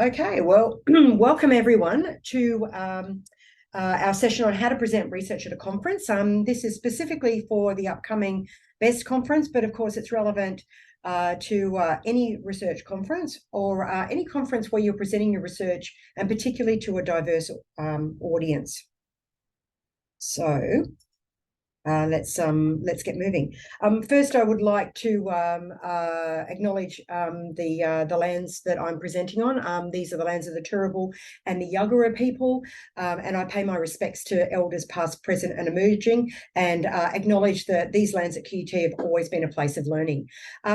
Okay, well, welcome everyone to our session on how to present research at a conference. This is specifically for the upcoming BEST conference, but of course it's relevant to any research conference or any conference where you're presenting your research, and particularly to a diverse audience. So let's get moving. First, I would like to acknowledge the lands that I'm presenting on. These are the lands of the Turrbal and the Yagara people, and I pay my respects to elders past, present, and emerging, and acknowledge that these lands at QUT have always been a place of learning.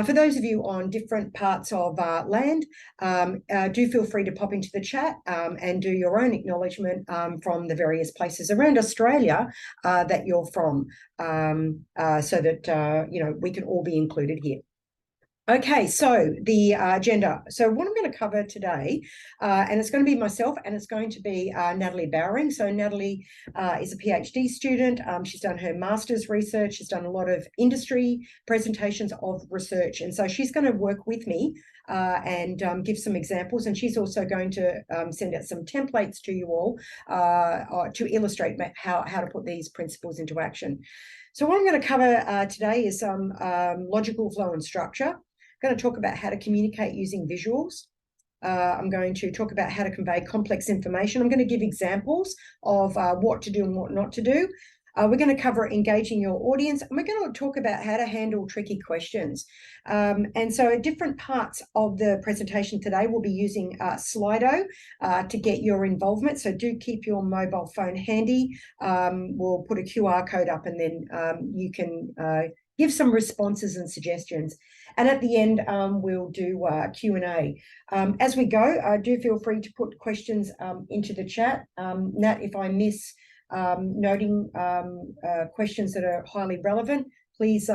For those of you on different parts of land, do feel free to pop into the chat and do your own acknowledgement from the various places around Australia that you're from. So that we can all be included here. Okay, so the agenda. So what I'm going to cover today, and it's going to be myself, and it's going to be Natalie Bowring. So Natalie is a PhD student. She's done her master's research. She's done a lot of industry presentations of research, and so she's going to work with me and give some examples. And she's also going to send out some templates to you all to illustrate how to put these principles into action. So what I'm going to cover today is some logical flow and structure. I'm going to talk about how to communicate using visuals. I'm going to talk about how to convey complex information. I'm going to give examples of what to do and what not to do. We're going to cover engaging your audience, and we're going to talk about how to handle tricky questions. And so at different parts of the presentation today, we'll be using Slido to get your involvement. So do keep your mobile phone handy. We'll put a QR code up, and then you can give some responses and suggestions. And at the end, we'll do Q&A. As we go, do feel free to put questions into the chat. Nat, if I miss noting questions that are highly relevant, please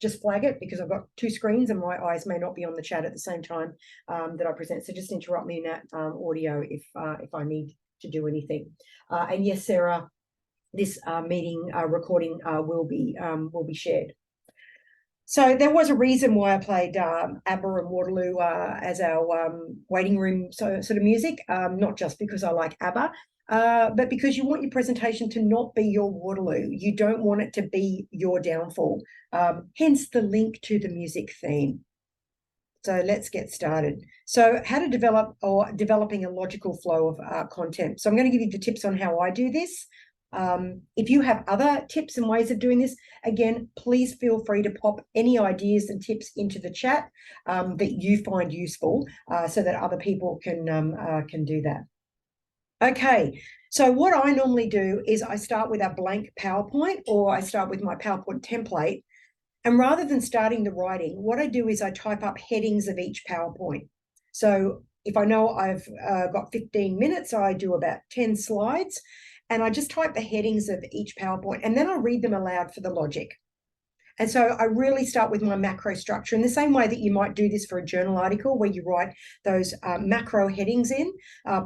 just flag it, because I've got two screens and my eyes may not be on the chat at the same time that I present. So just interrupt me in that audio if I need to do anything. And yes, Sarah, this meeting recording will be shared. So there was a reason why I played ABBA and Waterloo as our waiting room sort of music, not just because I like ABBA, but because you want your presentation to not be your Waterloo. You don't want it to be your downfall, hence the link to the music theme. So let's get started. So how to developing a logical flow of content. So I'm going to give you the tips on how I do this. If you have other tips and ways of doing this, again, please feel free to pop any ideas and tips into the chat that you find useful, so that other people can do that. Okay, so what I normally do is I start with a blank PowerPoint, or I start with my PowerPoint template. And rather than starting the writing, what I do is I type up headings of each PowerPoint. So if I know I've got 15 minutes, I do about 10 slides. And I just type the headings of each PowerPoint, and then I read them aloud for the logic. And so I really start with my macro structure in the same way that you might do this for a journal article, where you write those macro headings in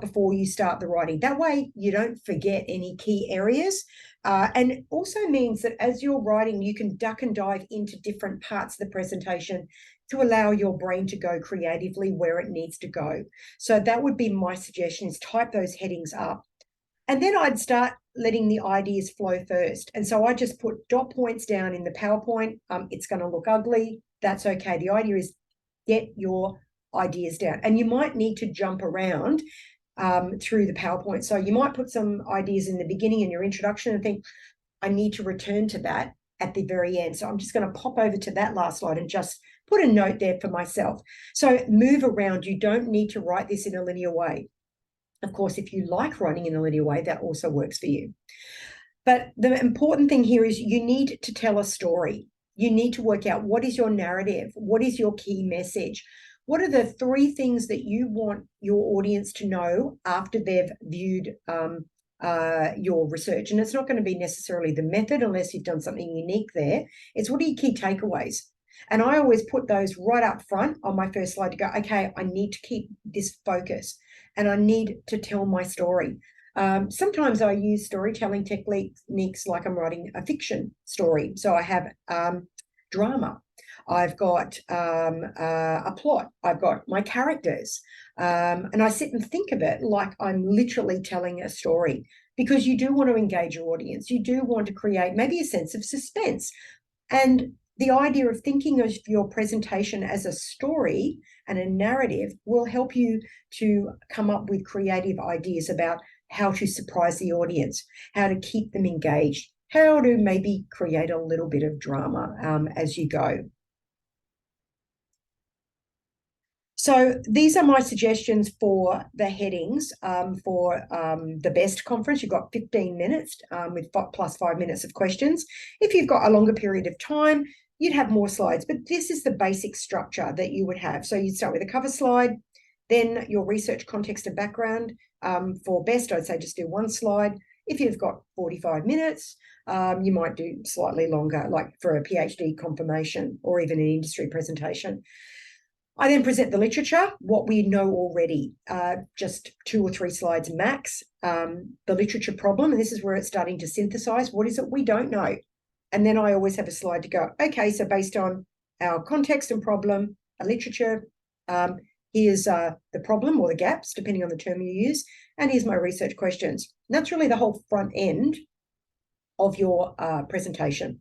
before you start the writing. That way you don't forget any key areas. And it also means that as you're writing, you can duck and dive into different parts of the presentation to allow your brain to go creatively where it needs to go. So that would be my suggestion, is type those headings up. And then I'd start letting the ideas flow first. And so I just put dot points down in the PowerPoint. It's going to look ugly. That's okay. The idea is get your ideas down. And you might need to jump around through the PowerPoint. So you might put some ideas in the beginning in your introduction and think, I need to return to that at the very end. So I'm just going to pop over to that last slide and just put a note there for myself. So move around. You don't need to write this in a linear way. Of course, if you like writing in a linear way, that also works for you. But the important thing here is you need to tell a story. You need to work out, what is your narrative? What is your key message? What are the 3 things that you want your audience to know after they've viewed your research? And it's not going to be necessarily the method, unless you've done something unique there. It's, what are your key takeaways? And I always put those right up front on my first slide to go, okay, I need to keep this focus, and I need to tell my story. Sometimes I use storytelling techniques like I'm writing a fiction story. So I have drama. I've got a plot, I've got my characters, and I sit and think of it like I'm literally telling a story, because you do want to engage your audience. You do want to create maybe a sense of suspense. And the idea of thinking of your presentation as a story and a narrative will help you to come up with creative ideas about how to surprise the audience, how to keep them engaged, how to maybe create a little bit of drama as you go. So these are my suggestions for the headings for the BEST conference. You've got 15 minutes with plus 5 minutes of questions. If you've got a longer period of time, you'd have more slides, but this is the basic structure that you would have. So you'd start with a cover slide, then your research context and background. For BEST, I'd say just do one slide. If you've got 45 minutes, you might do slightly longer, like for a PhD confirmation or even an industry presentation. I then present the literature, what we know already, just 2 or 3 slides max. The literature problem, and this is where it's starting to synthesize. What is it we don't know? And then I always have a slide to go, okay, so based on our context and problem, literature, here's the problem or the gaps, depending on the term you use, and here's my research questions. And that's really the whole front end of your presentation.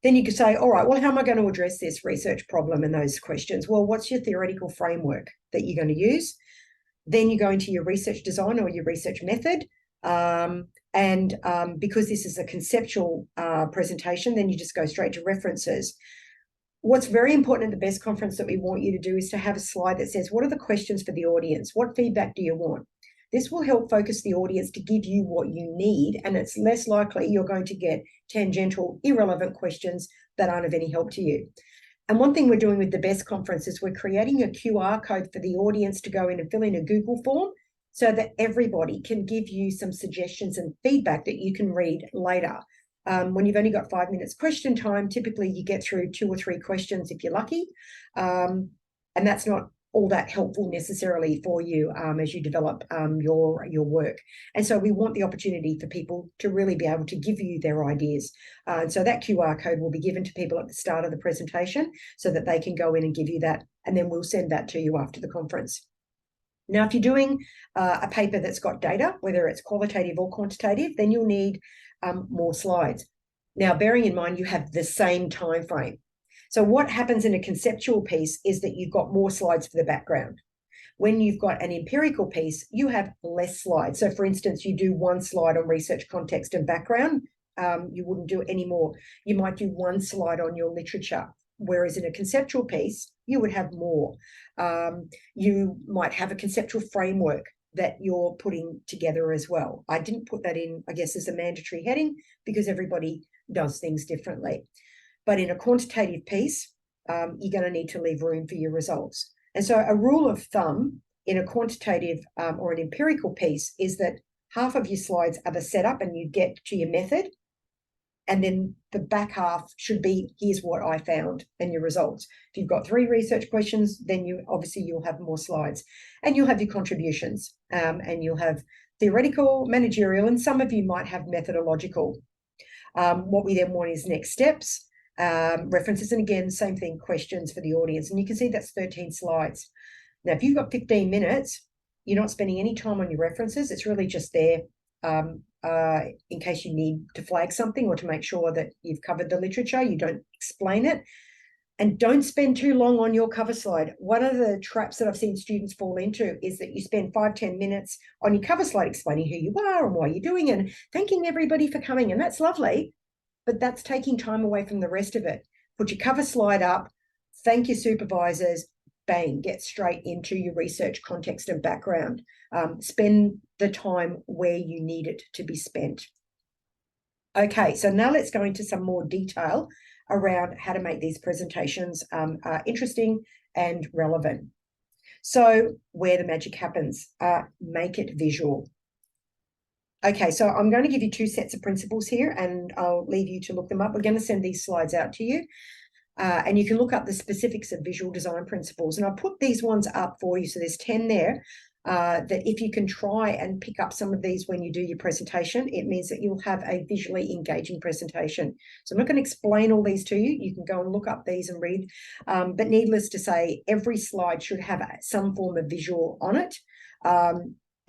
Then you could say, all right, well, how am I going to address this research problem and those questions? Well, what's your theoretical framework that you're going to use? Then you go into your research design or your research method. Because this is a conceptual presentation, then you just go straight to references. What's very important at the BEST conference that we want you to do is to have a slide that says, what are the questions for the audience? What feedback do you want? This will help focus the audience to give you what you need, and it's less likely you're going to get tangential, irrelevant questions that aren't of any help to you. And one thing we're doing with the BEST conference is we're creating a QR code for the audience to go in and fill in a Google form so that everybody can give you some suggestions and feedback that you can read later. When you've only got 5 minutes question time, typically you get through 2 or 3 questions if you're lucky. And that's not all that helpful necessarily for you as you develop your work. And so we want the opportunity for people to really be able to give you their ideas. And so that QR code will be given to people at the start of the presentation so that they can go in and give you that, and then we'll send that to you after the conference. Now, if you're doing a paper that's got data, whether it's qualitative or quantitative, then you'll need more slides. Now, bearing in mind you have the same time frame. So what happens in a conceptual piece is that you've got more slides for the background. When you've got an empirical piece, you have less slides. So for instance, you do 1 slide on research context and background. You wouldn't do any more. You might do 1 slide on your literature, whereas in a conceptual piece, you would have more. You might have a conceptual framework that you're putting together as well. I didn't put that in, I guess, as a mandatory heading because everybody does things differently. But in a quantitative piece, you're going to need to leave room for your results. And so a rule of thumb in a quantitative or an empirical piece is that half of your slides are the setup and you get to your method. And then the back half should be, here's what I found and your results. If you've got 3 research questions, then you'll have more slides. And you'll have your contributions and you'll have theoretical, managerial, and some of you might have methodological. What we then want is next steps. References, and again, same thing, questions for the audience. And you can see that's 13 slides. Now, if you've got 15 minutes, you're not spending any time on your references. It's really just there in case you need to flag something or to make sure that you've covered the literature. You don't explain it. And don't spend too long on your cover slide. One of the traps that I've seen students fall into is that you spend 5-10 minutes on your cover slide explaining who you are and why you're doing it and thanking everybody for coming. And that's lovely. But that's taking time away from the rest of it. Put your cover slide up, thank your supervisors, bang, get straight into your research context and background. Spend the time where you need it to be spent. Okay, so now let's go into some more detail around how to make these presentations interesting and relevant. So where the magic happens, make it visual. Okay, so I'm going to give you 2 sets of principles here and I'll leave you to look them up. We're going to send these slides out to you and you can look up the specifics of visual design principles. And I'll put these ones up for you. So there's 10 there. that if you can try and pick up some of these when you do your presentation, it means that you'll have a visually engaging presentation. So I'm not going to explain all these to you. You can go and look up these and read. But needless to say, every slide should have some form of visual on it.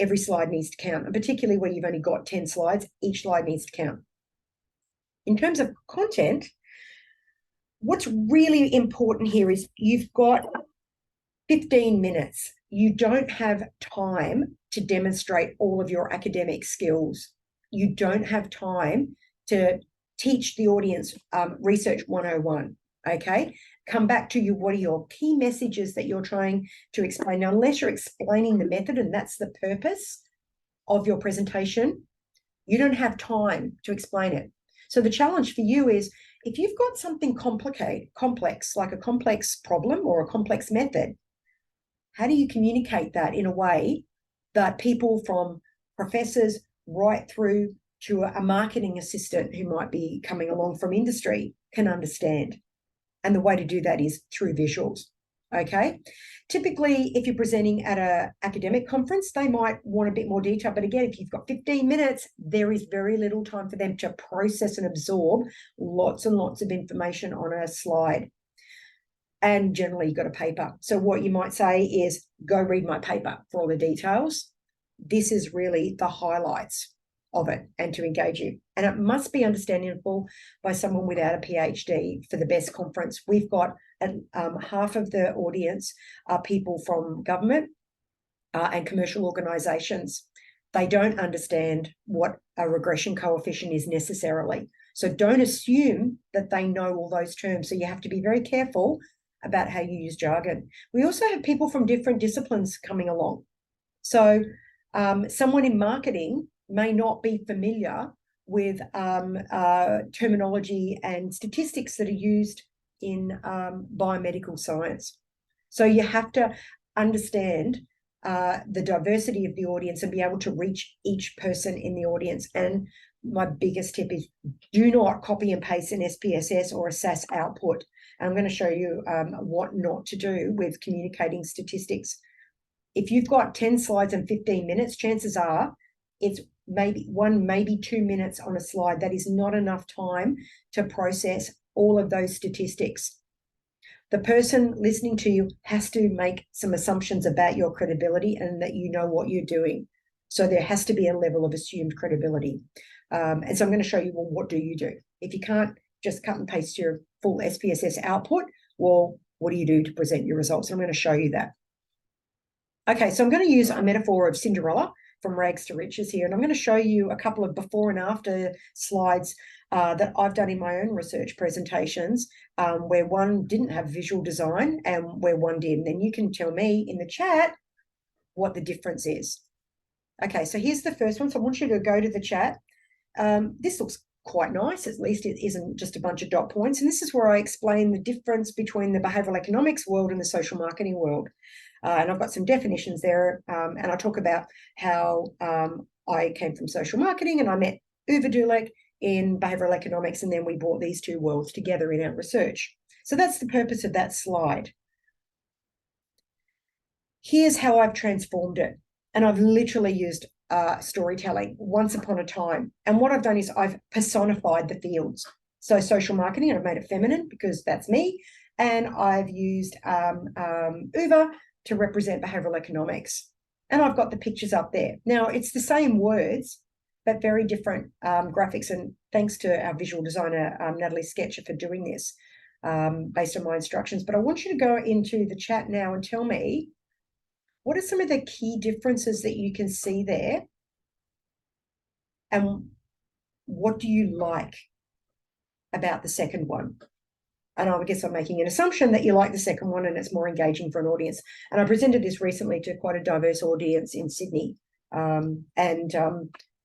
Every slide needs to count, and particularly when you've only got 10 slides, each slide needs to count. In terms of content, what's really important here is you've got 15 minutes. You don't have time to demonstrate all of your academic skills. You don't have time to teach the audience Research 101, okay? Come back to you, what are your key messages that you're trying to explain? Now, unless you're explaining the method, and that's the purpose of your presentation, you don't have time to explain it. So the challenge for you is, if you've got something complex, like a complex problem or a complex method, how do you communicate that in a way that people, from professors right through to a marketing assistant who might be coming along from industry, can understand? And the way to do that is through visuals, okay? Typically, if you're presenting at an academic conference, they might want a bit more detail. But again, if you've got 15 minutes, there is very little time for them to process and absorb lots and lots of information on a slide. And generally, you've got a paper. So what you might say is, go read my paper for all the details. This is really the highlights of it, and to engage you. And it must be understandable by someone without a PhD for the best conference. We've got half of the audience are people from government and commercial organisations. They don't understand what a regression coefficient is necessarily. So don't assume that they know all those terms. So you have to be very careful about how you use jargon. We also have people from different disciplines coming along. So someone in marketing may not be familiar with terminology and statistics that are used in biomedical science. So you have to understand the diversity of the audience and be able to reach each person in the audience. And my biggest tip is, do not copy and paste an SPSS or a SAS output. And I'm going to show you what not to do with communicating statistics. If you've got 10 slides and 15 minutes, chances are it's maybe 2 minutes on a slide. That is not enough time to process all of those statistics. The person listening to you has to make some assumptions about your credibility and that you know what you're doing. So there has to be a level of assumed credibility. And so I'm going to show you, well, what do you do? If you can't just cut and paste your full SPSS output, well, what do you do to present your results? And I'm going to show you that. Okay, so I'm going to use a metaphor of Cinderella from rags to riches here, and I'm going to show you a couple of before and after slides that I've done in my own research presentations, where one didn't have visual design and where one did. And then you can tell me in the chat what the difference is. Okay, so here's the first one. So I want you to go to the chat. This looks quite nice. At least it isn't just a bunch of dot points. And this is where I explain the difference between the behavioral economics world and the social marketing world. And I've got some definitions there. And I talk about how I came from social marketing and I met Uwe Dulek in behavioral economics. And then we brought these two worlds together in our research. So that's the purpose of that slide. Here's how I've transformed it. And I've literally used storytelling once upon a time. And what I've done is I've personified the fields. So social marketing, and I've made it feminine because that's me. And I've used Uwe to represent behavioral economics. And I've got the pictures up there. Now, it's the same words, but very different graphics. And thanks to our visual designer, Natalie Sketcher, for doing this based on my instructions. But I want you to go into the chat now and tell me, what are some of the key differences that you can see there? And what do you like about the second one? And I guess I'm making an assumption that you like the second one and it's more engaging for an audience. And I presented this recently to quite a diverse audience in Sydney. I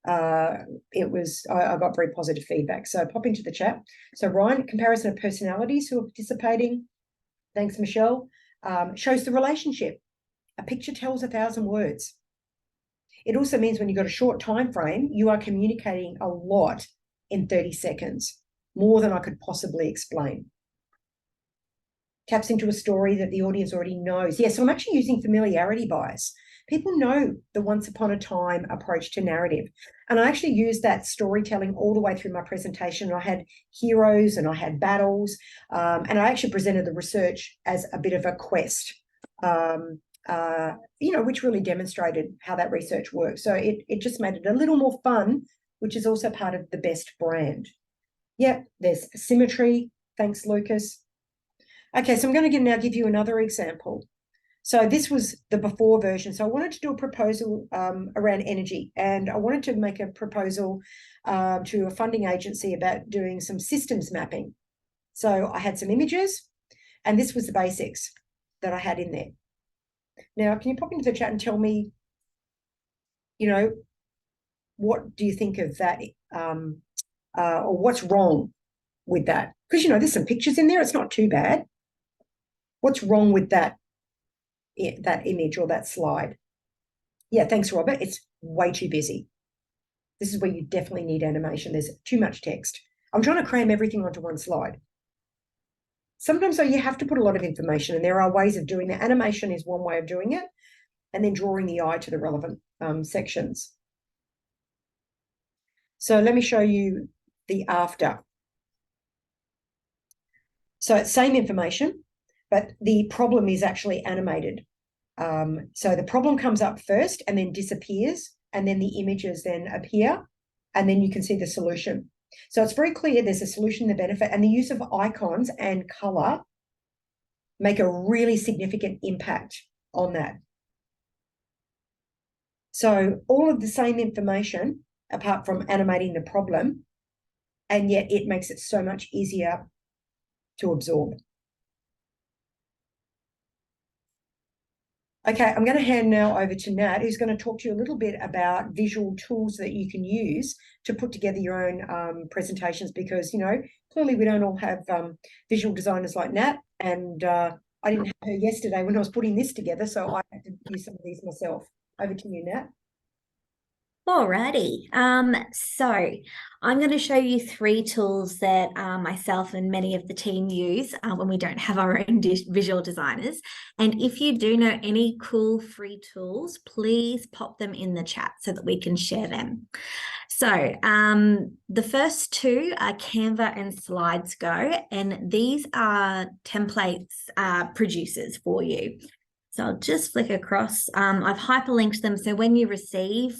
got very positive feedback. So pop into the chat. So Ryan, comparison of personalities who are participating. Thanks, Michelle. Shows the relationship. A picture tells 1,000 words. It also means when you've got a short time frame, you are communicating a lot in 30 seconds, more than I could possibly explain. Taps into a story that the audience already knows. Yes, so I'm actually using familiarity bias. people know the once upon a time approach to narrative. And I actually used that storytelling all the way through my presentation. I had heroes and I had battles, and I actually presented the research as a bit of a quest, which really demonstrated how that research works. So it just made it a little more fun, which is also part of the BEST brand. Yep, there's symmetry. Thanks, Lucas. Okay, so I'm going to now give you another example. So this was the before version. So I wanted to do a proposal around energy, and I wanted to make a proposal to a funding agency about doing some systems mapping. So I had some images, and this was the basics that I had in there. Now, can you pop into the chat and tell me, what do you think of that, or what's wrong with that? Because, there's some pictures in there. It's not too bad. What's wrong with that image or that slide? Yeah, thanks, Robert. It's way too busy. This is where you definitely need animation. There's too much text. I'm trying to cram everything onto one slide. Sometimes, though, you have to put a lot of information, and there are ways of doing that. Animation is one way of doing it, and then drawing the eye to the relevant sections. So let me show you the after. So it's same information, but the problem is actually animated. So the problem comes up first and then disappears, and then the images then appear, and then you can see the solution. So it's very clear there's a solution, the benefit, and the use of icons and color make a really significant impact on that. So all of the same information, apart from animating the problem, and yet it makes it so much easier to absorb. Okay, I'm going to hand now over to Nat, who's going to talk to you a little bit about visual tools that you can use to put together your own presentations, because, clearly we don't all have visual designers like Nat, and I didn't have her yesterday when I was putting this together, so I had to use some of these myself. Over to you, Nat. Alrighty, so I'm going to show you 3 tools that myself and many of the team use when we don't have our own visual designers. And if you do know any cool free tools, please pop them in the chat so that we can share them. So the first 2 are Canva and SlidesGo, and these are templates producers for you. So I'll just flick across. I've hyperlinked them. So when you receive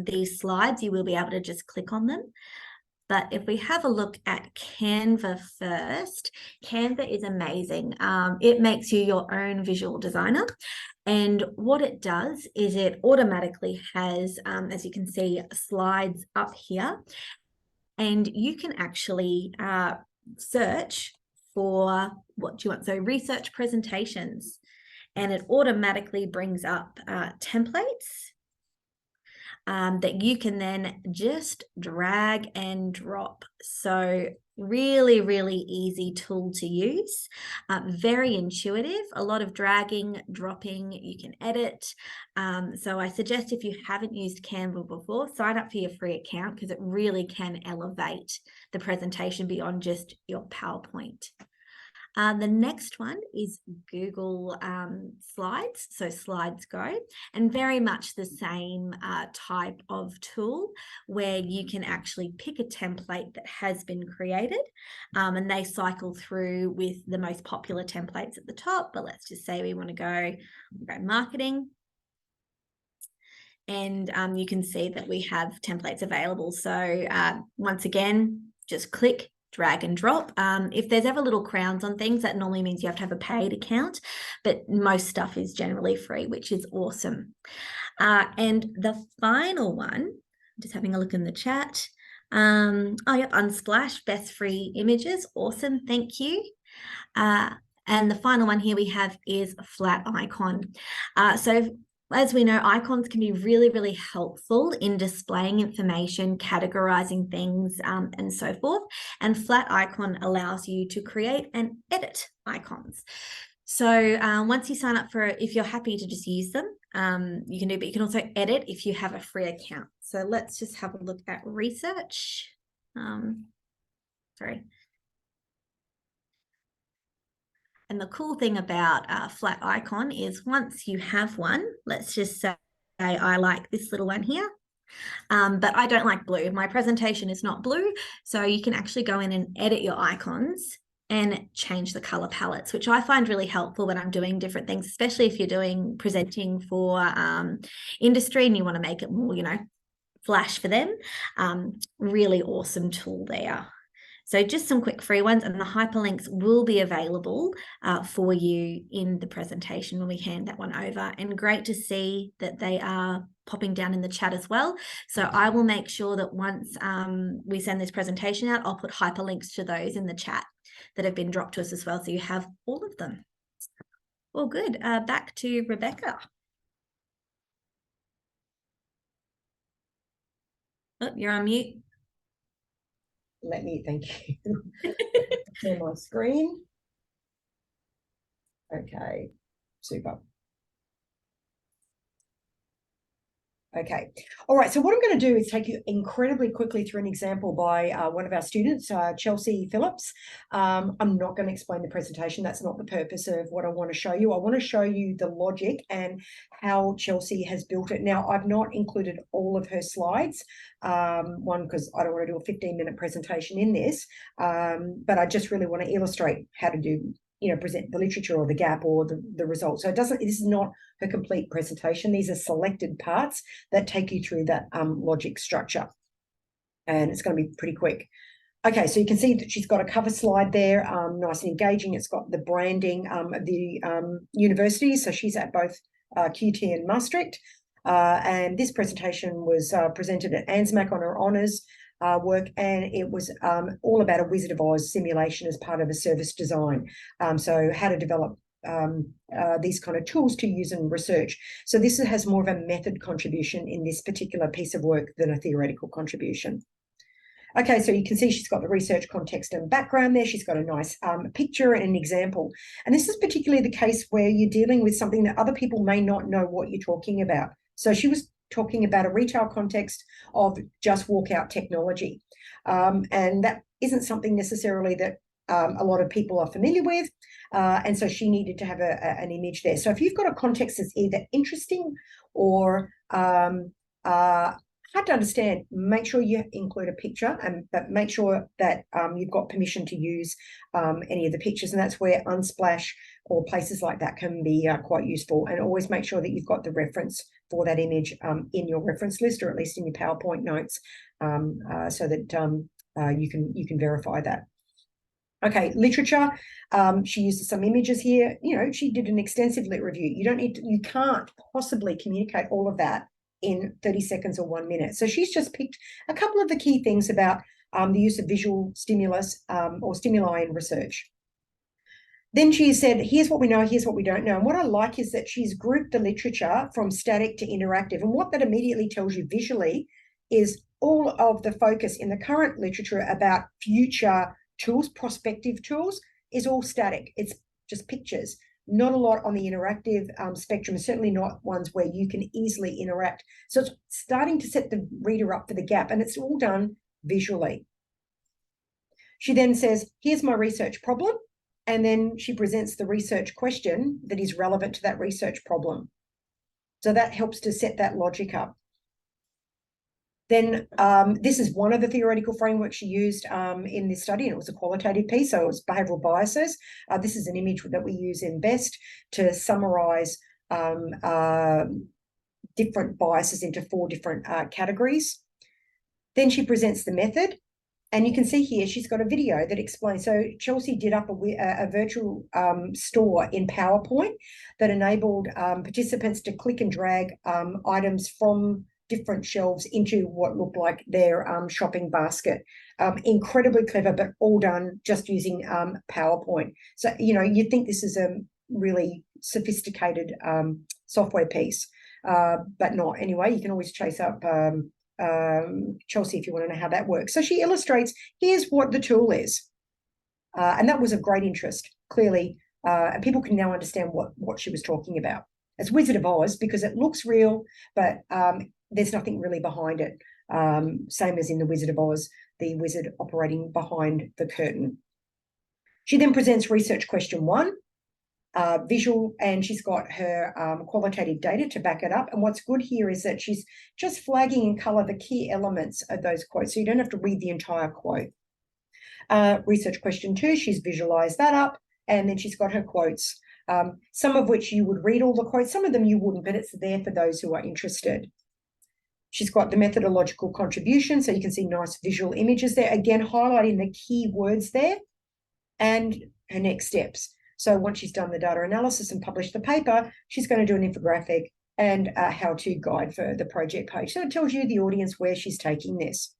these slides, you will be able to just click on them. But if we have a look at Canva first, Canva is amazing. It makes you your own visual designer. And what it does is it automatically has, as you can see, slides up here. And you can actually search for what do you want. So research presentations. And it automatically brings up templates that you can then just drag and drop. So really, really easy tool to use, very intuitive, a lot of dragging, dropping, you can edit. So I suggest if you haven't used Canva before, sign up for your free account, because it really can elevate the presentation beyond just your PowerPoint. The next one is Google Slides, so SlidesGo, and very much the same type of tool where you can actually pick a template that has been created, and they cycle through with the most popular templates at the top. But let's just say we want to go marketing. And you can see that we have templates available. So once again, just click, drag and drop. If there's ever little crowns on things, that normally means you have to have a paid account, but most stuff is generally free, which is awesome. And the final one, just having a look in the chat. Oh, yep, Unsplash, best free images. Awesome, thank you. And the final one here we have is Flaticon. So as we know, icons can be really, really helpful in displaying information, categorizing things, and so forth. And Flaticon allows you to create and edit icons. So once you sign up for it, if you're happy to just use them, you can do, but you can also edit if you have a free account. So let's just have a look at research. Sorry. And the cool thing about a flat icon is once you have one, let's just say I like this little one here, but I don't like blue. My presentation is not blue. So you can actually go in and edit your icons and change the color palettes, which I find really helpful when I'm doing different things, especially if you're doing presenting for industry and you want to make it more, flash for them. Really awesome tool there. So just some quick free ones, and the hyperlinks will be available for you in the presentation when we hand that one over. And great to see that they are popping down in the chat as well. So I will make sure that once we send this presentation out, I'll put hyperlinks to those in the chat that have been dropped to us as well. So you have all of them. All good. Back to Rebecca. Oh, you're on mute. Thank you. Share my screen. Okay, super. Okay, all right, so what I'm going to do is take you incredibly quickly through an example by one of our students, Chelsea Phillips. I'm not going to explain the presentation. That's not the purpose of what I want to show you. I want to show you the logic and how Chelsea has built it. Now, I've not included all of her slides, one, because I don't want to do a 15-minute presentation in this, but I just really want to illustrate how to do present the literature or the gap or the results. So this is not a complete presentation. These are selected parts that take you through that logic structure. And it's going to be pretty quick. Okay, so you can see that she's got a cover slide there, nice and engaging. It's got the branding of the universities. So she's at both QT and Maastricht. And this presentation was presented at ANZMAC on her honours work, and it was all about a Wizard of Oz simulation as part of a service design. So how to develop these kind of tools to use in research. So this has more of a method contribution in this particular piece of work than a theoretical contribution. Okay, so you can see she's got the research context and background there. She's got a nice picture and an example. And this is particularly the case where you're dealing with something that other people may not know what you're talking about. So she was talking about a retail context of just walkout technology. And that isn't something necessarily that a lot of people are familiar with. And so she needed to have an image there. So if you've got a context that's either interesting or hard to understand, make sure you include a picture, but make sure that you've got permission to use any of the pictures. And that's where Unsplash or places like that can be quite useful. And always make sure that you've got the reference for that image in your reference list, or at least in your PowerPoint notes, so that you can verify that. Okay, literature. She uses some images here. She did an extensive lit review. You can't possibly communicate all of that in 30 seconds or 1 minute. So she's just picked a couple of the key things about the use of visual stimulus or stimuli in research. Then she said, here's what we know, here's what we don't know. And what I like is that she's grouped the literature from static to interactive. And what that immediately tells you visually is all of the focus in the current literature about future tools, prospective tools, is all static. It's just pictures. Not a lot on the interactive spectrum, certainly not ones where you can easily interact. So it's starting to set the reader up for the gap, and it's all done visually. She then says, here's my research problem. And then she presents the research question that is relevant to that research problem. So that helps to set that logic up. Then this is one of the theoretical frameworks she used in this study, and it was a qualitative piece, so it was behavioural biases. This is an image that we use in BEST to summarise different biases into 4 different categories. Then she presents the method. And you can see here, she's got a video that explains. So Chelsea did up a virtual store in PowerPoint that enabled participants to click and drag items from different shelves into what looked like their shopping basket. Incredibly clever, but all done just using PowerPoint. So, you'd think this is a really sophisticated software piece, but not. Anyway, you can always chase up Chelsea if you want to know how that works. So she illustrates, here's what the tool is. And that was of great interest, clearly. And people can now understand what she was talking about. It's Wizard of Oz because it looks real, but there's nothing really behind it. Same as in the Wizard of Oz, the wizard operating behind the curtain. She then presents research question 1. visual, and she's got her qualitative data to back it up. And what's good here is that she's just flagging in color the key elements of those quotes, so you don't have to read the entire quote. Research question 2, she's visualized that up, and then she's got her quotes, some of which you would read all the quotes, some of them you wouldn't, but it's there for those who are interested. She's got the methodological contribution, so you can see nice visual images there, again highlighting the key words there, and her next steps. So once she's done the data analysis and published the paper, she's going to do an infographic and a how-to guide for the project page. So it tells you, the audience, where she's taking this.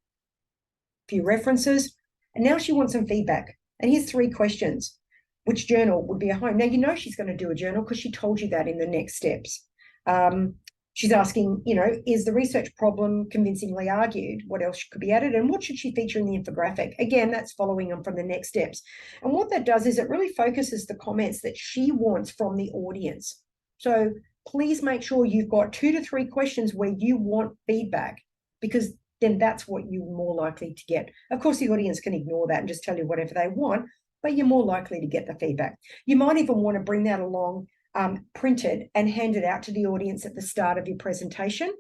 A few references. And now she wants some feedback. And here's 3 questions. Which journal would be a home? Now, you know she's going to do a journal because she told you that in the next steps. She's asking, is the research problem convincingly argued? What else could be added? And what should she feature in the infographic? Again, that's following on from the next steps. And what that does is it really focuses the comments that she wants from the audience. So please make sure you've got 2 to 3 questions where you want feedback, because then that's what you're more likely to get. Of course, the audience can ignore that and just tell you whatever they want, but you're more likely to get the feedback. You might even want to bring that along printed and hand it out to the audience at the start of your presentation,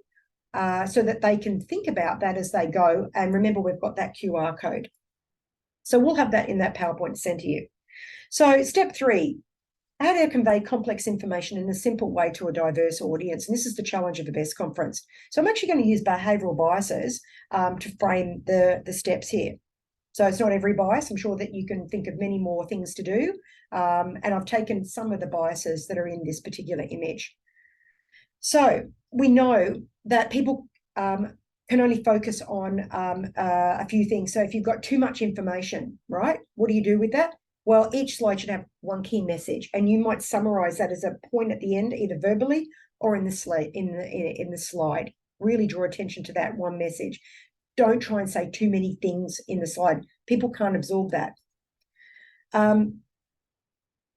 so that they can think about that as they go. And remember, we've got that QR code. So we'll have that in that PowerPoint sent to you. So step 3, how to convey complex information in a simple way to a diverse audience. And this is the challenge of the BEST conference. So I'm actually going to use behavioural biases to frame the steps here. So it's not every bias. I'm sure that you can think of many more things to do. And I've taken some of the biases that are in this particular image. So we know that people can only focus on a few things. So if you've got too much information, right, what do you do with that? Well, each slide should have one key message, and you might summarize that as a point at the end, either verbally or in the slide. Really draw attention to that one message. Don't try and say too many things in the slide. People can't absorb that.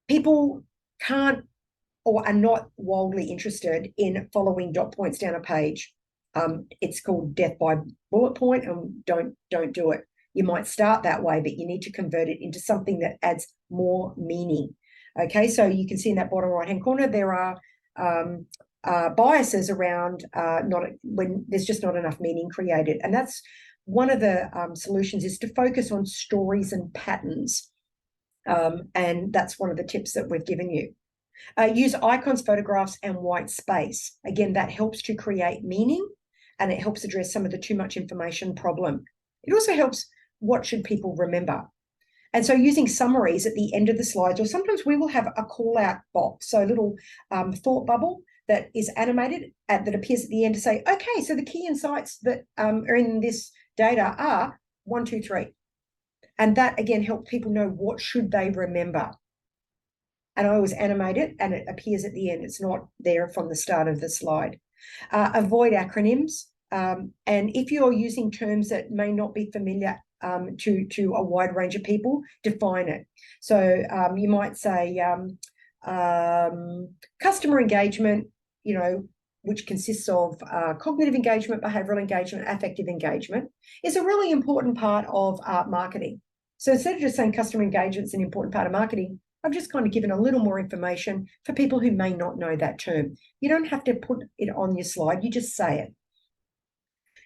People can't or are not wildly interested in following dot points down a page. It's called death by bullet point, and don't do it. You might start that way, but you need to convert it into something that adds more meaning. Okay, so you can see in that bottom right-hand corner, there are biases around when there's just not enough meaning created. And that's one of the solutions, is to focus on stories and patterns. And that's one of the tips that we've given you. Use icons, photographs, and white space. Again, that helps to create meaning, and it helps address some of the too much information problem. It also helps, what should people remember? And so using summaries at the end of the slides, or sometimes we will have a call out box, so a little thought bubble that is animated that appears at the end to say, okay, so the key insights that are in this data are 1, 2, 3. And that, again, helps people know what should they remember. And I always animate it, and it appears at the end. It's not there from the start of the slide. Avoid acronyms. And if you're using terms that may not be familiar to a wide range of people, define it. So you might say customer engagement, which consists of cognitive engagement, behavioral engagement, affective engagement, is a really important part of marketing. So instead of just saying customer engagement is an important part of marketing, I've just kind of given a little more information for people who may not know that term. You don't have to put it on your slide, you just say it.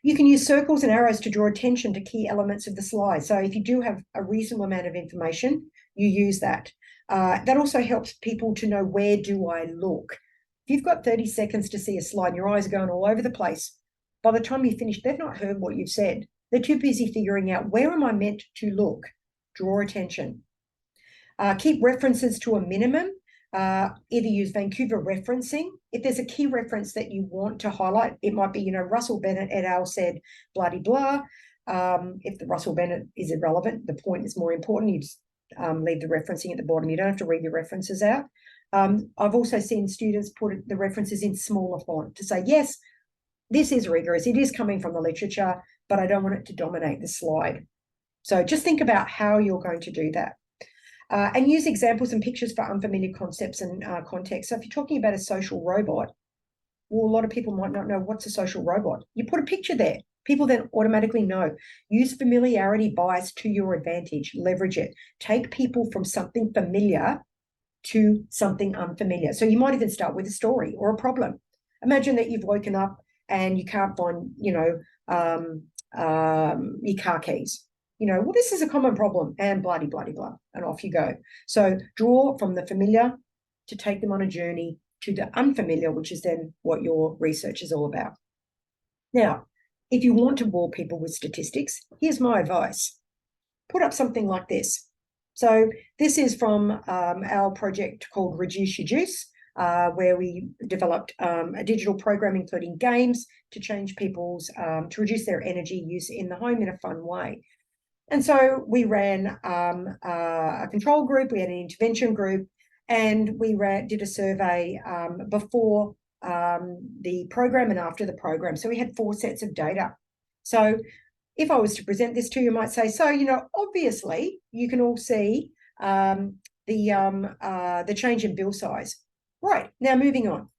You can use circles and arrows to draw attention to key elements of the slide. So if you do have a reasonable amount of information, you use that. That also helps people to know, where do I look? If you've got 30 seconds to see a slide and your eyes are going all over the place, by the time you finish, they've not heard what you've said. They're too busy figuring out, where am I meant to look? Draw attention. Keep references to a minimum. Either use Vancouver referencing. If there's a key reference that you want to highlight, it might be, Russell Bennett et al. Said blah de blah. If the Russell Bennett is irrelevant, the point is more important. You just leave the referencing at the bottom. You don't have to read the references out. I've also seen students put the references in smaller font to say, yes, this is rigorous. It is coming from the literature, but I don't want it to dominate the slide. So just think about how you're going to do that. And use examples and pictures for unfamiliar concepts and context. So if you're talking about a social robot, well, a lot of people might not know what's a social robot. You put a picture there. People then automatically know. Use familiarity bias to your advantage. Leverage it. Take people from something familiar to something unfamiliar. So you might even start with a story or a problem. Imagine that you've woken up and you can't find, your car keys. Well, this is a common problem, and bloody, bloody, blah, and off you go. So draw from the familiar to take them on a journey to the unfamiliar, which is then what your research is all about. Now, if you want to bore people with statistics, here's my advice. Put up something like this. So this is from our project called Reduce Your Juice, where we developed a digital program including games to change people's, to reduce their energy use in the home in a fun way. And so we ran a control group, we had an intervention group, and we did a survey before the program and after the program. So we had 4 sets of data. So if I was to present this to you, I might say, so, obviously you can all see the change in bill size. Right, now moving on.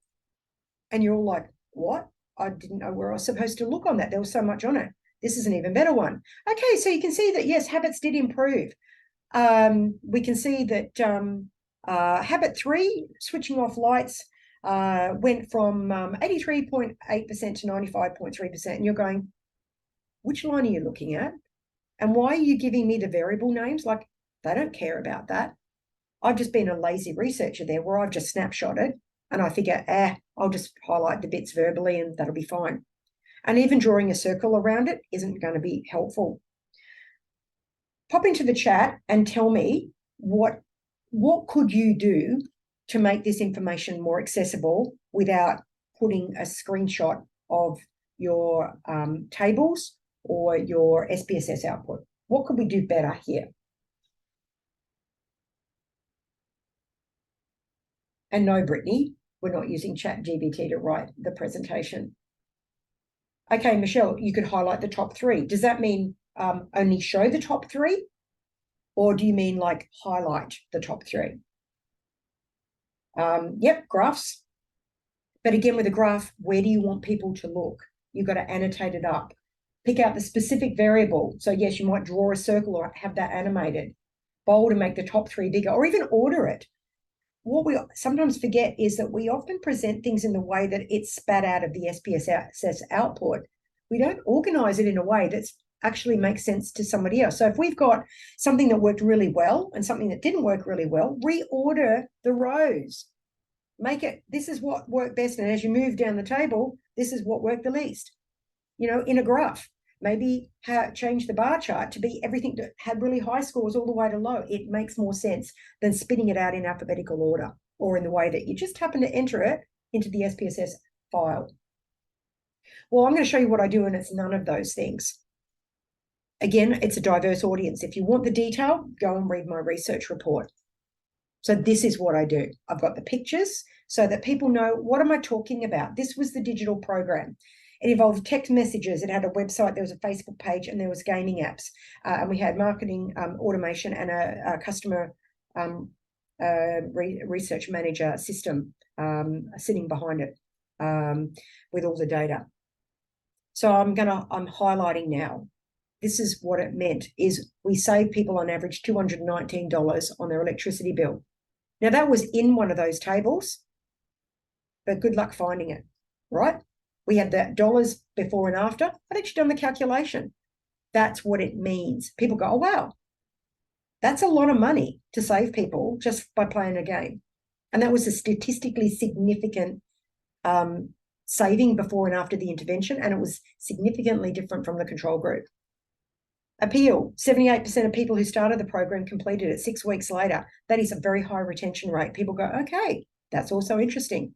And you're all like, what? I didn't know where I was supposed to look on that. There was so much on it. This is an even better one. Okay, so you can see that, yes, habits did improve. We can see that habit 3, switching off lights, went from 83.8% to 95.3%. And you're going, which line are you looking at? And why are you giving me the variable names? Like, they don't care about that. I've just been a lazy researcher there where I've just snapshotted and I figure, I'll just highlight the bits verbally and that'll be fine. And even drawing a circle around it isn't going to be helpful. Pop into the chat and tell me what could you do to make this information more accessible without putting a screenshot of your tables or your SPSS output. What could we do better here? And no, Brittany, we're not using ChatGPT to write the presentation. Okay, Michelle, you could highlight the top 3. Does that mean only show the top 3? Or do you mean like highlight the top 3? Yep, graphs. But again, with a graph, where do you want people to look? You've got to annotate it up. Pick out the specific variable. So yes, you might draw a circle or have that animated. Bold and make the top 3 bigger, or even order it. What we sometimes forget is that we often present things in the way that it's spat out of the SPSS output. We don't organize it in a way that actually makes sense to somebody else. So if we've got something that worked really well and something that didn't work really well, reorder the rows. Make it, this is what worked best. And as you move down the table, this is what worked the least. In a graph, maybe change the bar chart to be everything that had really high scores all the way to low. It makes more sense than spitting it out in alphabetical order or in the way that you just happen to enter it into the SPSS file. Well, I'm going to show you what I do, and it's none of those things. Again, it's a diverse audience. If you want the detail, go and read my research report. So this is what I do. I've got the pictures so that people know, what am I talking about? This was the digital program. It involved text messages. It had a website. There was a Facebook page, and there was gaming apps. And we had marketing automation and a customer research manager system sitting behind it with all the data. So I'm highlighting now. This is what it meant, is we saved people on average $219 on their electricity bill. Now that was in one of those tables, but good luck finding it, right? We had the dollars before and after. I'd actually done the calculation. That's what it means. People go, oh, wow, that's a lot of money to save people just by playing a game. And that was a statistically significant saving before and after the intervention, and it was significantly different from the control group. Appeal, 78% of people who started the program completed it 6 weeks later. That is a very high retention rate. People go, okay, that's also interesting.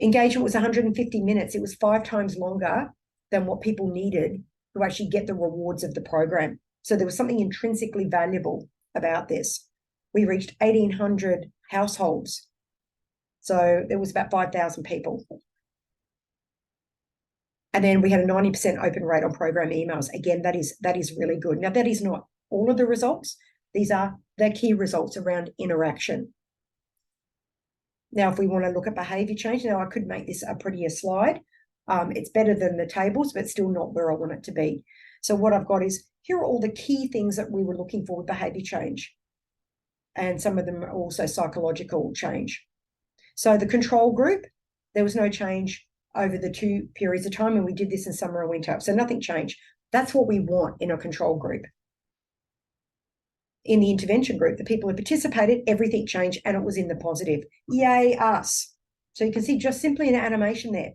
Engagement was 150 minutes. It was 5 times longer than what people needed to actually get the rewards of the program. So there was something intrinsically valuable about this. We reached 1,800 households. So there was about 5,000 people. And then we had a 90% open rate on program emails. Again, that is really good. Now, that is not all of the results. These are the key results around interaction. Now, if we want to look at behaviour change, now I could make this a prettier slide. It's better than the tables, but still not where I want it to be. So what I've got is, here are all the key things that we were looking for with behaviour change. and some of them are also psychological change. So the control group, there was no change over the 2 periods of time, and we did this in summer and winter. So nothing changed. That's what we want in a control group. In the intervention group, the people who participated, everything changed and it was in the positive. Yay, us. So you can see just simply an animation there.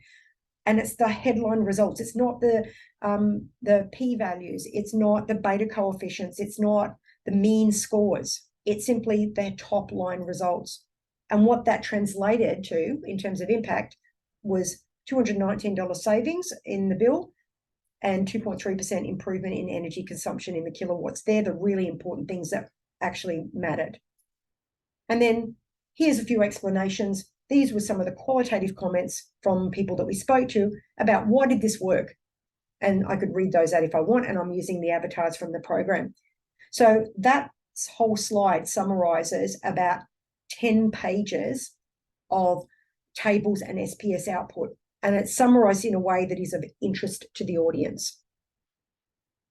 And it's the headline results. It's not the p-values. It's not the beta coefficients. It's not the mean scores. It's simply their top line results. And what that translated to in terms of impact was $219 savings in the bill and 2.3% improvement in energy consumption in the kilowatts. They're the really important things that actually mattered. And then here's a few explanations. These were some of the qualitative comments from people that we spoke to about why did this work? And I could read those out if I want, and I'm using the avatars from the program. So that whole slide summarizes about 10 pages of tables and SPS output, and it's summarized in a way that is of interest to the audience.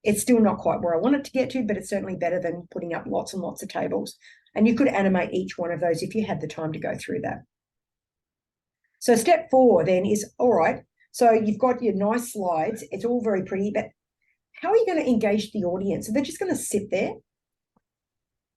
It's still not quite where I want it to get to, but it's certainly better than putting up lots and lots of tables. And you could animate each one of those if you had the time to go through that. So step 4 then is, all right, so you've got your nice slides. It's all very pretty, but how are you going to engage the audience? Are they just going to sit there?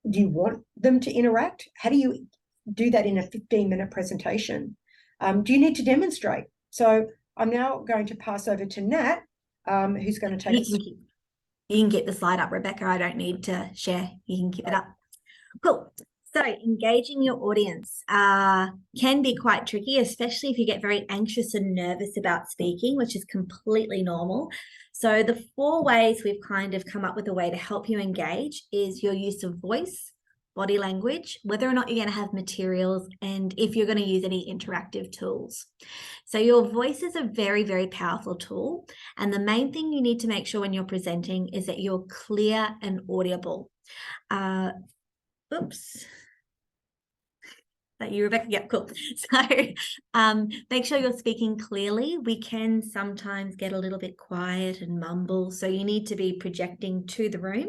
Do you want them to interact? How do you do that in a 15-minute presentation? Do you need to demonstrate? So I'm now going to pass over to Nat, who's going to take us. You can get the slide up, Rebecca. I don't need to share. You can keep it up. Cool. So engaging your audience can be quite tricky, especially if you get very anxious and nervous about speaking, which is completely normal. So the 4 ways we've kind of come up with a way to help you engage is your use of voice, body language, whether or not you're going to have materials, and if you're going to use any interactive tools. So your voice is a very, very powerful tool. And the main thing you need to make sure when you're presenting is that you're clear and audible. Oops. That you, Rebecca? Yeah, cool. So make sure you're speaking clearly. We can sometimes get a little bit quiet and mumble. So you need to be projecting to the room,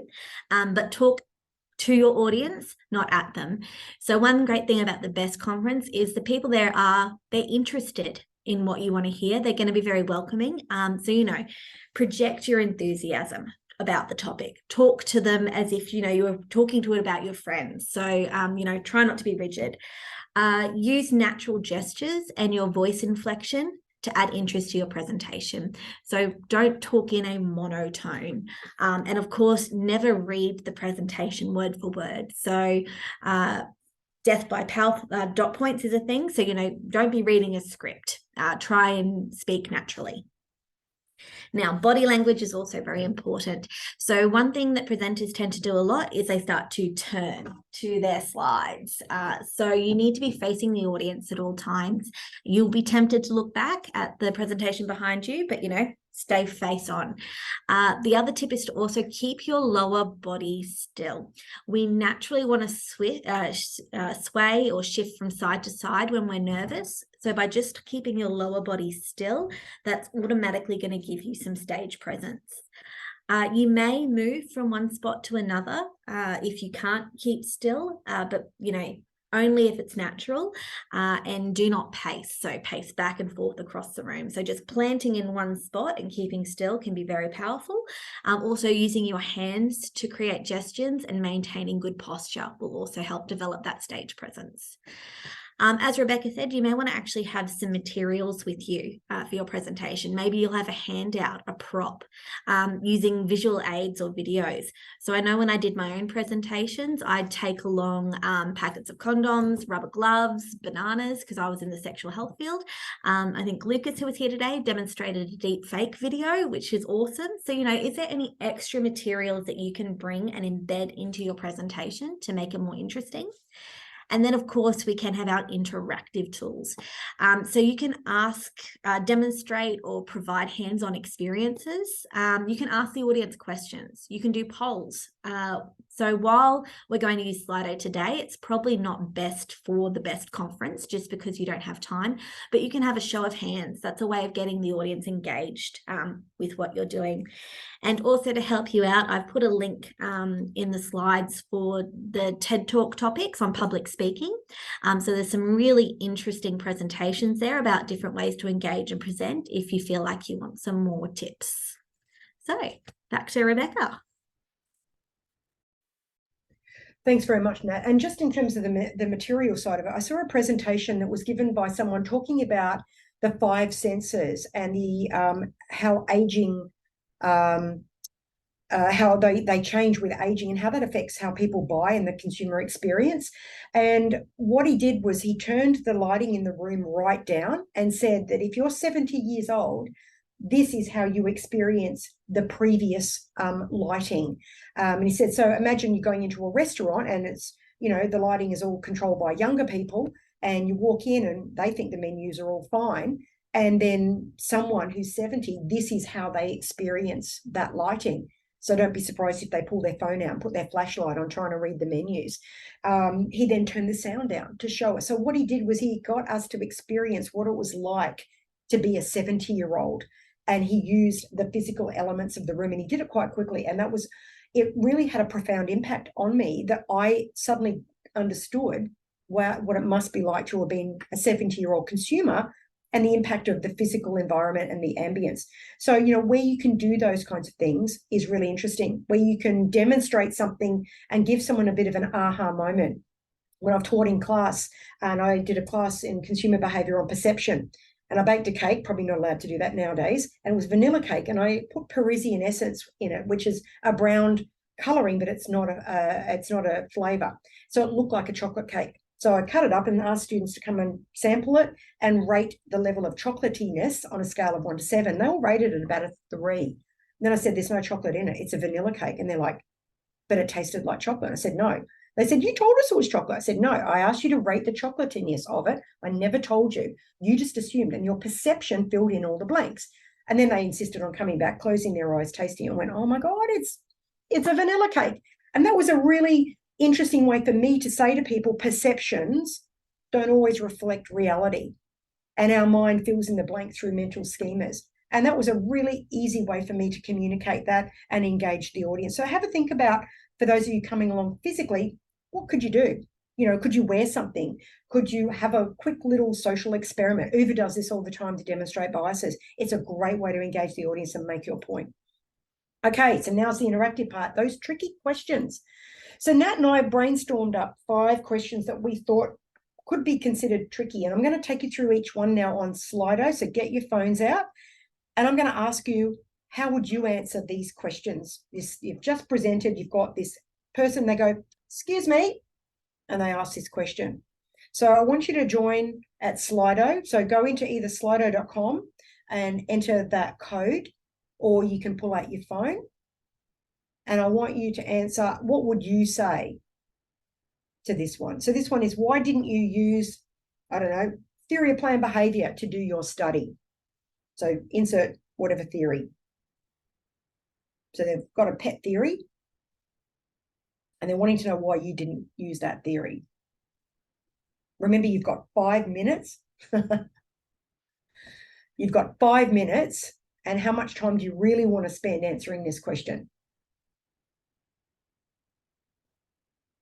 but talk to your audience, not at them. So one great thing about the BEST conference is the people there they're interested in what you want to hear. They're going to be very welcoming. So, project your enthusiasm about the topic. Talk to them as if, you were talking to it about your friends. So, try not to be rigid. Use natural gestures and your voice inflection to add interest to your presentation. So don't talk in a monotone. And of course, never read the presentation word for word. So death by dot points is a thing. So, don't be reading a script. Try and speak naturally. Now, body language is also very important. So one thing that presenters tend to do a lot is they start to turn to their slides. So you need to be facing the audience at all times. You'll be tempted to look back at the presentation behind you, but, stay face on. The other tip is to also keep your lower body still. We naturally want to sway or shift from side to side when we're nervous. So by just keeping your lower body still, that's automatically going to give you some stage presence. You may move from one spot to another if you can't keep still, but, only if it's natural, and do not pace. So pace back and forth across the room. So just planting in one spot and keeping still can be very powerful. Also using your hands to create gestures and maintaining good posture will also help develop that stage presence. As Rebecca said, you may want to actually have some materials with you for your presentation. Maybe you'll have a handout, a prop, using visual aids or videos. So I know when I did my own presentations, I'd take along packets of condoms, rubber gloves, bananas, because I was in the sexual health field. I think Lucas, who was here today, demonstrated a deep fake video, which is awesome. So, is there any extra materials that you can bring and embed into your presentation to make it more interesting? And then, of course, we can have our interactive tools. So you can ask, demonstrate, or provide hands-on experiences. You can ask the audience questions. You can do polls. So while we're going to use Slido today, it's probably not best for the BEST conference just because you don't have time, but you can have a show of hands. That's a way of getting the audience engaged with what you're doing. And also, to help you out, I've put a link in the slides for the TED Talk topics on public speaking. So there's some really interesting presentations there about different ways to engage and present if you feel like you want some more tips. So back to Rebecca. Thanks very much, Nat. And just in terms of the material side of it, I saw a presentation that was given by someone talking about the 5 senses and the how aging, how they change with aging and how that affects how people buy and the consumer experience. And what he did was he turned the lighting in the room right down and said that if you're 70 years old, this is how you experience the previous lighting. And he said, so imagine you're going into a restaurant and it's, you know, the lighting is all controlled by younger people, and you walk in and they think the menus are all fine. And then someone who's 70, this is how they experience that lighting. So don't be surprised if they pull their phone out and put their flashlight on trying to read the menus. He then turned the sound down to show us. So what he did was he got us to experience what it was like to be a 70-year-old. And he used the physical elements of the room, and he did it quite quickly. And it really had a profound impact on me that I suddenly understood what it must be like to have been a 70-year-old consumer and the impact of the physical environment and the ambience. So, you know, where you can do those kinds of things is really interesting, where you can demonstrate something and give someone a bit of an aha moment. When I've taught in class, and I did a class in consumer behavior on perception, and I baked a cake, probably not allowed to do that nowadays, and it was vanilla cake, and I put Parisian essence in it, which is a brown colouring, but it's not a flavour. So it looked like a chocolate cake. So I cut it up and asked students to come and sample it and rate the level of chocolatiness on a scale of 1 to 7. They all rated it about a 3. And then I said, there's no chocolate in it. It's a vanilla cake. And they're like, but it tasted like chocolate. I said, no. They said, you told us it was chocolate. I said, no, I asked you to rate the chocolatiness of it. I never told you. You just assumed, and your perception filled in all the blanks. And then they insisted on coming back, closing their eyes, tasting it, and went, oh my God, it's a vanilla cake. And that was a really interesting way for me to say to people, perceptions don't always reflect reality. And our mind fills in the blank through mental schemas. And that was a really easy way for me to communicate that and engage the audience. So have a think about, for those of you coming along physically, what could you do? You know, could you wear something? Could you have a quick little social experiment? Uber does this all the time to demonstrate biases. It's a great way to engage the audience and make your point. Okay, so now's the interactive part, those tricky questions. So Nat and I brainstormed up 5 questions that we thought could be considered tricky. And I'm going to take you through each one now on Slido. So get your phones out. And I'm going to ask you, how would you answer these questions? You've just presented, you've got this person, they go, excuse me, and they ask this question. So I want you to join at Slido. So go into either slido.com and enter that code, or you can pull out your phone. And I want you to answer, what would you say to this one? So this one is, why didn't you use, I don't know, theory of planned behavior to do your study? So insert whatever theory. So they've got a pet theory, and they're wanting to know why you didn't use that theory. Remember, you've got 5 minutes. You've got 5 minutes, and how much time do you really want to spend answering this question?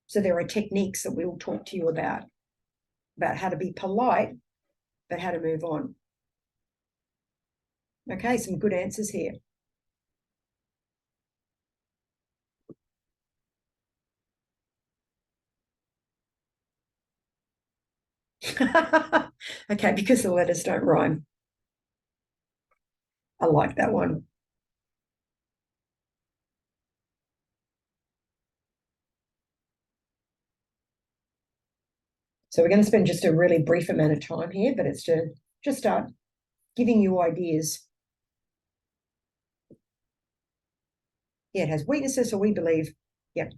So there are techniques that we'll talk to you about how to be polite, but how to move on. Okay, some good answers here. Okay, because the letters don't rhyme. I like that one. So we're going to spend just a really brief amount of time here, but it's to just start giving you ideas. Yeah, it has weaknesses, so we believe. Yeah.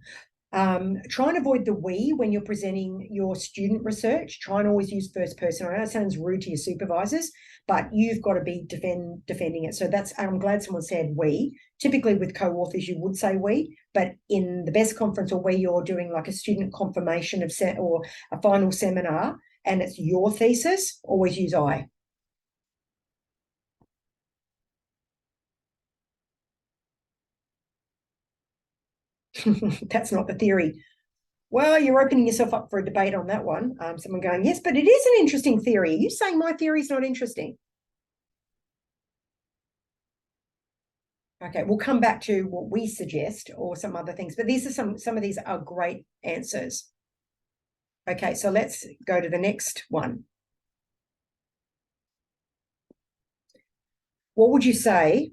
Try and avoid the we when you're presenting your student research. Try and always use first person. I know it sounds rude to your supervisors, but you've got to be defending it. So I'm glad someone said we. Typically with co-authors, you would say we, but in the BEST conference or where you're doing like a student confirmation of or a final seminar and it's your thesis, always use I. That's not the theory. Well, you're opening yourself up for a debate on that one. Someone going, yes, but it is an interesting theory. Are you saying my theory is not interesting? Okay, we'll come back to what we suggest or some other things, but these are some of these are great answers. Okay, so let's go to the next one. What would you say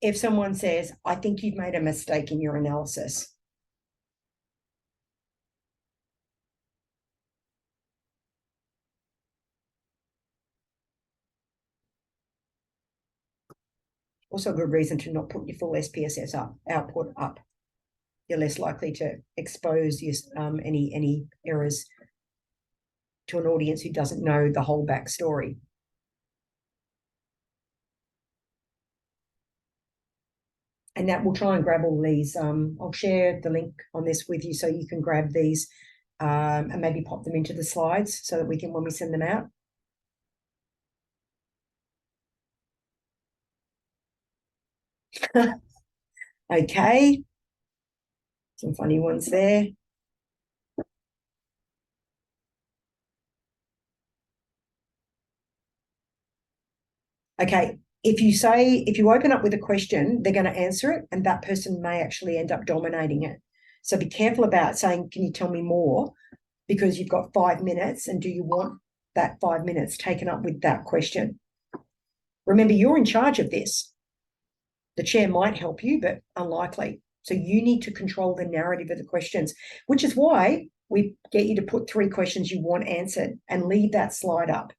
if someone says, I think you've made a mistake in your analysis? Also a good reason to not put your full SPSS output up. You're less likely to expose your, any errors to an audience who doesn't know the whole backstory. And that will try and grab all these. I'll share the link on this with you so you can grab these and maybe pop them into the slides so that we can, when we send them out. Okay. Some funny ones there. Okay. If you open up with a question, they're going to answer it, and that person may actually end up dominating it. So be careful about saying, can you tell me more? Because you've got 5 minutes, and do you want that 5 minutes taken up with that question? Remember, you're in charge of this. The chair might help you, but unlikely. So you need to control the narrative of the questions, which is why we get you to put 3 questions you want answered and leave that slide up.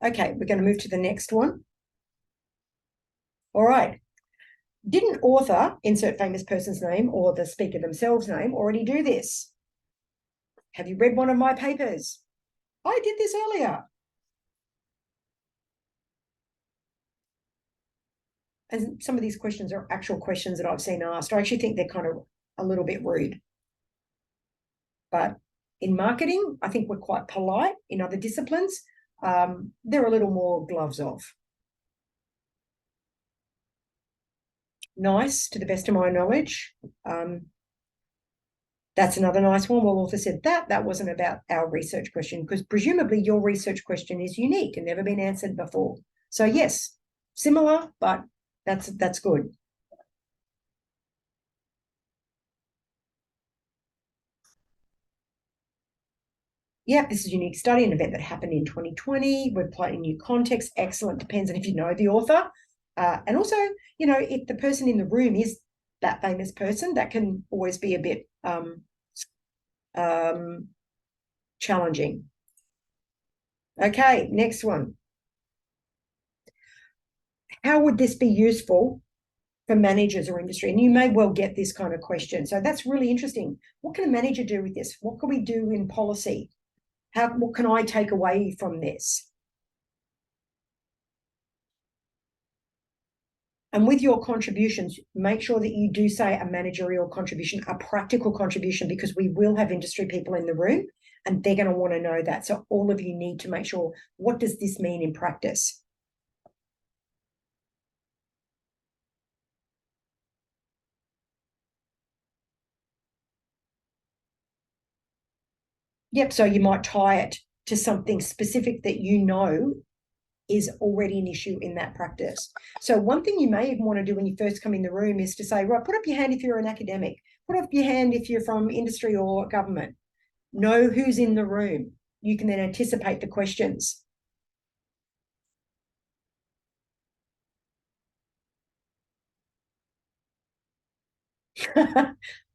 Okay, we're going to move to the next one. All right. Didn't author, insert famous person's name or the speaker themselves' name, already do this? Have you read one of my papers? I did this earlier. And some of these questions are actual questions that I've seen asked. I actually think they're kind of a little bit rude. But in marketing, I think we're quite polite. In other disciplines, they're a little more gloves off. Nice, to the best of my knowledge. That's another nice one. Well, author said that wasn't about our research question, because presumably your research question is unique and never been answered before. So yes, similar, but that's good. Yeah, this is a unique study, an event that happened in 2020. We're playing new context. Excellent. Depends on if you know the author. And also, you know, if the person in the room is that famous person, that can always be a bit challenging. Okay, next one. How would this be useful for managers or industry? And you may well get this kind of question. So that's really interesting. What can a manager do with this? What can we do in policy? What can I take away from this? And with your contributions, make sure that you do say a managerial contribution, a practical contribution, because we will have industry people in the room and they're going to want to know that. So all of you need to make sure, what does this mean in practice? Yep, so you might tie it to something specific that you know is already an issue in that practice. So one thing you may even want to do when you first come in the room is to say, right, put up your hand if you're an academic, put up your hand if you're from industry or government. Know who's in the room. You can then anticipate the questions.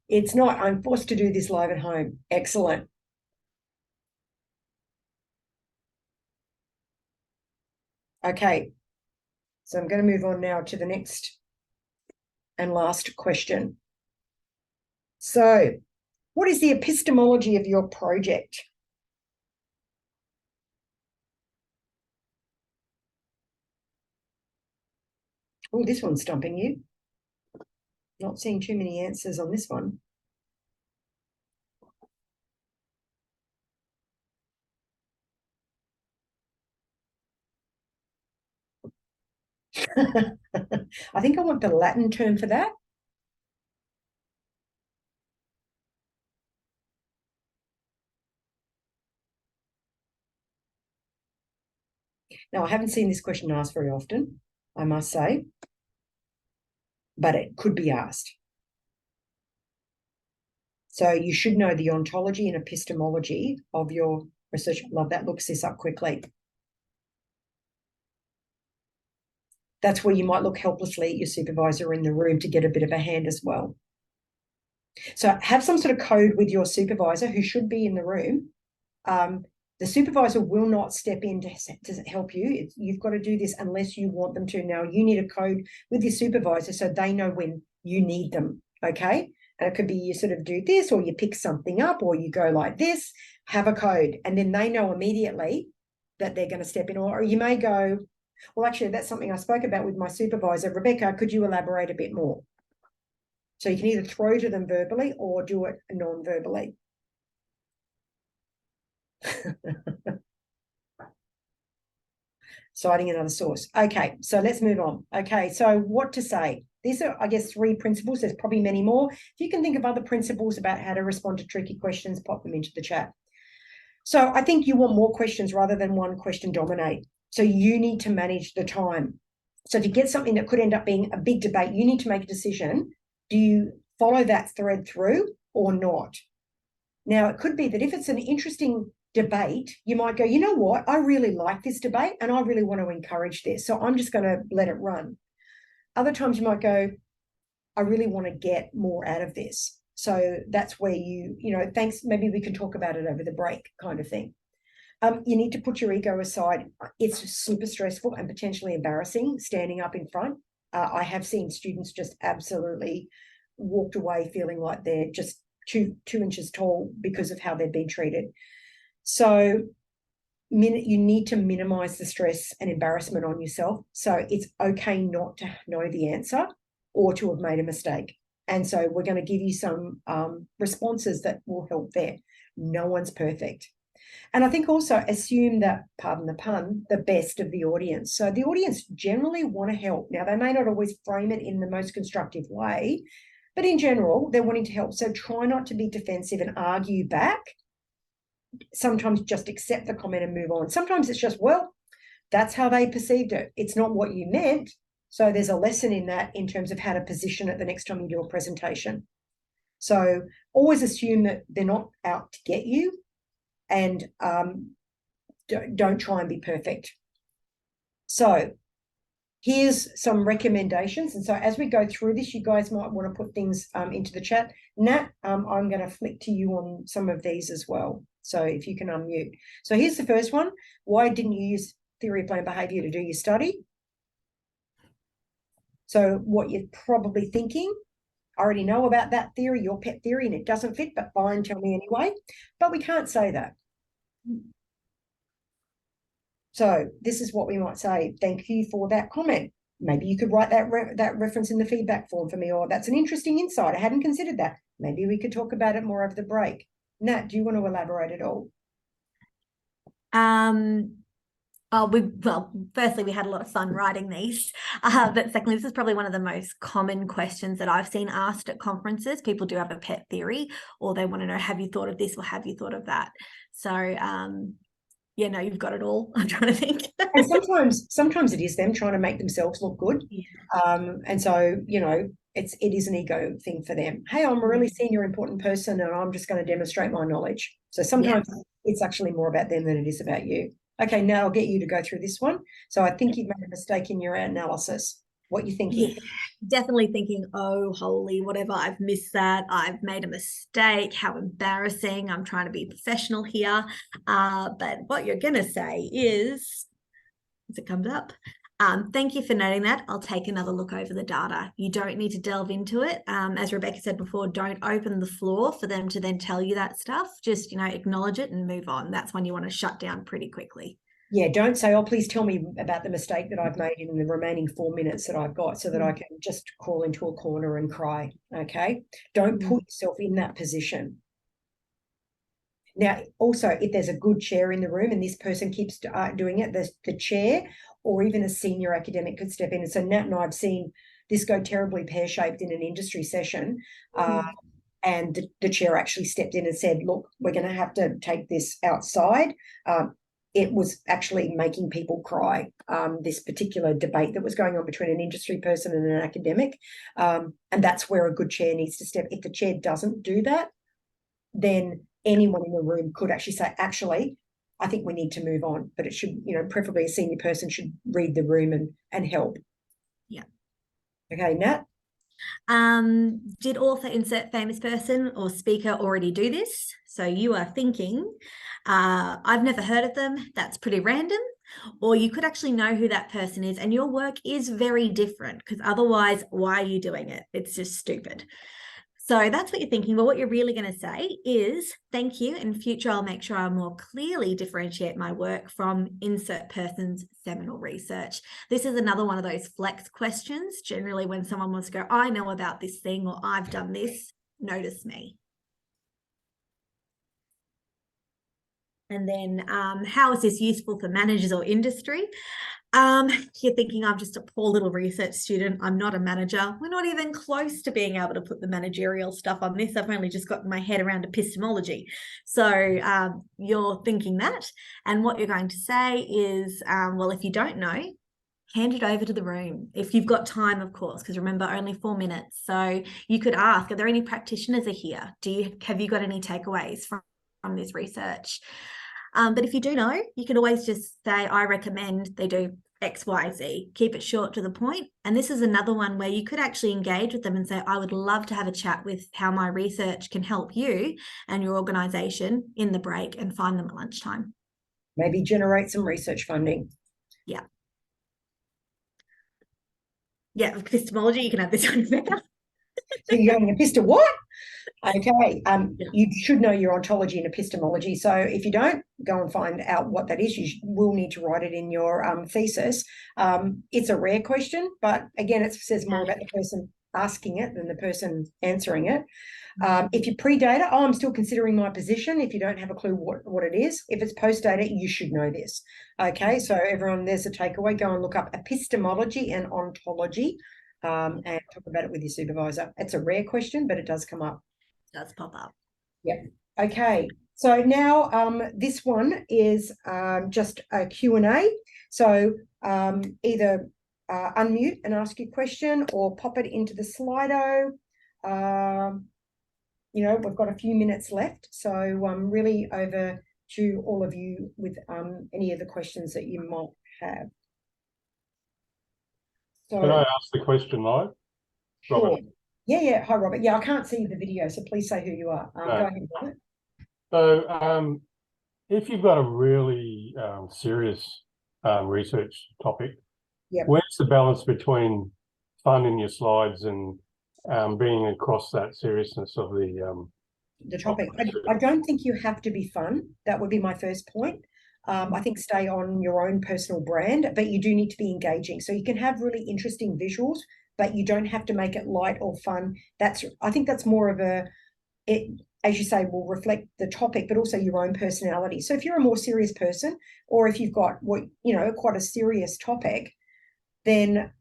It's not, I'm forced to do this live at home. Excellent. Okay. So I'm going to move on now to the next and last question. So, what is the epistemology of your project? Oh, this one's stumping you. Not seeing too many answers on this one. I think I want the Latin term for that. Now, I haven't seen this question asked very often, I must say, but it could be asked. So you should know the ontology and epistemology of your research. Love that. Looks this up quickly. That's where you might look helplessly at your supervisor in the room to get a bit of a hand as well. So have some sort of code with your supervisor who should be in the room. The supervisor will not step in to help you. You've got to do this unless you want them to. Now, you need a code with your supervisor so they know when you need them, okay? And it could be you sort of do this, or you pick something up, or you go like this, have a code, and then they know immediately that they're going to step in. Or you may go, well, actually, that's something I spoke about with my supervisor. Rebecca, could you elaborate a bit more? So you can either throw to them verbally or do it non-verbally. Citing another source. Okay, so let's move on. Okay, so what to say? These are, I guess, 3 principles. There's probably many more. If you can think of other principles about how to respond to tricky questions, pop them into the chat. So I think you want more questions rather than one question dominate. So you need to manage the time. So if you get something that could end up being a big debate, you need to make a decision. Do you follow that thread through or not? Now, it could be that if it's an interesting debate, you might go, you know what, I really like this debate and I really want to encourage this, so I'm just going to let it run. Other times you might go, I really want to get more out of this. So that's where you know, thanks, maybe we can talk about it over the break kind of thing. You need to put your ego aside. It's super stressful and potentially embarrassing standing up in front. I have seen students just absolutely walked away feeling like they're just two inches tall because of how they've been treated. So you need to minimize the stress and embarrassment on yourself. So it's okay not to know the answer or to have made a mistake. And so we're going to give you some responses that will help there. No one's perfect. And I think also assume that, pardon the pun, the best of the audience. So the audience generally want to help. Now, they may not always frame it in the most constructive way, but in general, they're wanting to help. So try not to be defensive and argue back. Sometimes just accept the comment and move on. Sometimes it's just, well, that's how they perceived it. It's not what you meant. So there's a lesson in that in terms of how to position it the next time you do a presentation. So always assume that they're not out to get you, and don't try and be perfect. So here's some recommendations. And so as we go through this, you guys might want to put things into the chat. Nat, I'm going to flick to you on some of these as well. So if you can unmute. So here's the first one. Why didn't you use theory of planned behavior to do your study? So what you're probably thinking, I already know about that theory, your pet theory, and it doesn't fit, but fine, tell me anyway. But we can't say that. So this is what we might say. Thank you for that comment. Maybe you could write that reference in the feedback form for me, or that's an interesting insight. I hadn't considered that. Maybe we could talk about it more over the break. Nat, do you want to elaborate at all? Firstly, we had a lot of fun writing these, but secondly, this is probably one of the most common questions that I've seen asked at conferences. People do have a pet theory, or they want to know, have you thought of this or have you thought of that? So yeah, no, you've got it all. I'm trying to think. And sometimes it is them trying to make themselves look good. Yeah. And so, you know, it is an ego thing for them. Hey, I'm a really senior, important person, and I'm just going to demonstrate my knowledge. So sometimes it's actually more about them than it is about you. Okay, now I'll get you to go through this one. So I think you've made a mistake in your analysis. What you thinking? Yeah, definitely thinking, oh, holy, whatever, I've missed that. I've made a mistake. How embarrassing. I'm trying to be professional here. But what you're going to say is, as it comes up, Thank you for noting that. I'll take another look over the data. You don't need to delve into it. As Rebecca said before, don't open the floor for them to then tell you that stuff. Just, acknowledge it and move on. That's when you want to shut down pretty quickly. Yeah, don't say, oh, please tell me about the mistake that I've made in the remaining 4 minutes that I've got so that I can just crawl into a corner and cry, okay? Don't put yourself in that position. Now, also, if there's a good chair in the room and this person keeps doing it, the chair or even a senior academic could step in. And so Nat and I have seen this go terribly pear-shaped in an industry session. And the chair actually stepped in and said, look, we're going to have to take this outside. It was actually making people cry, this particular debate that was going on between an industry person and an academic. And that's where a good chair needs to step. If the chair doesn't do that, then anyone in the room could actually say, actually, I think we need to move on. But it should, preferably a senior person should read the room and help. Yeah. Okay, Nat? Did author insert famous person or speaker already do this? So you are thinking, I've never heard of them. That's pretty random. Or you could actually know who that person is and your work is very different, because otherwise, why are you doing it? It's just stupid. So that's what you're thinking. But what you're really going to say is, thank you. In future, I'll make sure I more clearly differentiate my work from insert person's seminal research. This is another one of those flex questions. Generally, when someone wants to go, I know about this thing, or I've done this, notice me. And then how is this useful for managers or industry? You're thinking, I'm just a poor little research student. I'm not a manager. We're not even close to being able to put the managerial stuff on this. I've only just gotten my head around epistemology. So you're thinking that. And what you're going to say is, well, if you don't know, hand it over to the room. If you've got time, of course, because remember, only 4 minutes. So you could ask, are there any practitioners are here? Have you got any takeaways from this research? But if you do know, you can always just say, I recommend they do X, Y, Z. Keep it short to the point. And this is another one where you could actually engage with them and say, I would love to have a chat with how my research can help you and your organisation in the break, and find them at lunchtime. Maybe generate some research funding. Yeah. Yeah, epistemology, you can have this one better. So you're going, epista what? Okay, you should know your ontology and epistemology. So if you don't, go and find out what that is. You will need to write it in your thesis. It's a rare question, but again, it says more about the person asking it than the person answering it. If you pre-data, I'm still considering my position. If you don't have a clue what it is, if it's post-data, you should know this. Okay, so everyone, there's a takeaway. Go and look up epistemology and ontology and talk about it with your supervisor. It's a rare question, but it does come up. Does pop up. Yep. Okay. So now this one is just a Q&A. So either unmute and ask your question or pop it into the Slido. We've got a few minutes left. So I'm really over to all of you with any of the questions that you might have. So, can I ask the question live? Sure. Robert. Yeah. Hi, Robert. Yeah, I can't see the video, so please say who you are. Go ahead, Robert. So if you've got a really serious research topic, where's the balance between fun in your slides and being across that seriousness of the topic? I don't think you have to be fun. That would be my first point. I think stay on your own personal brand, but you do need to be engaging. So you can have really interesting visuals, but you don't have to make it light or fun. I think that's more of it, as you say, will reflect the topic, but also your own personality. So if you're a more serious person, or if you've got quite a serious topic, then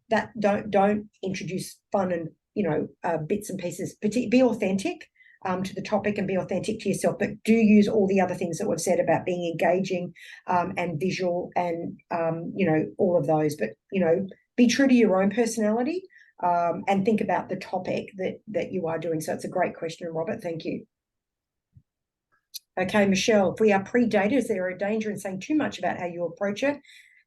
don't introduce fun and bits and pieces. Be authentic to the topic and be authentic to yourself, but do use all the other things that we've said about being engaging and visual and all of those. But be true to your own personality. And think about the topic that you are doing. So it's a great question, Robert. Thank you. Okay, Michelle, if we are pre-data, is there a danger in saying too much about how you approach it,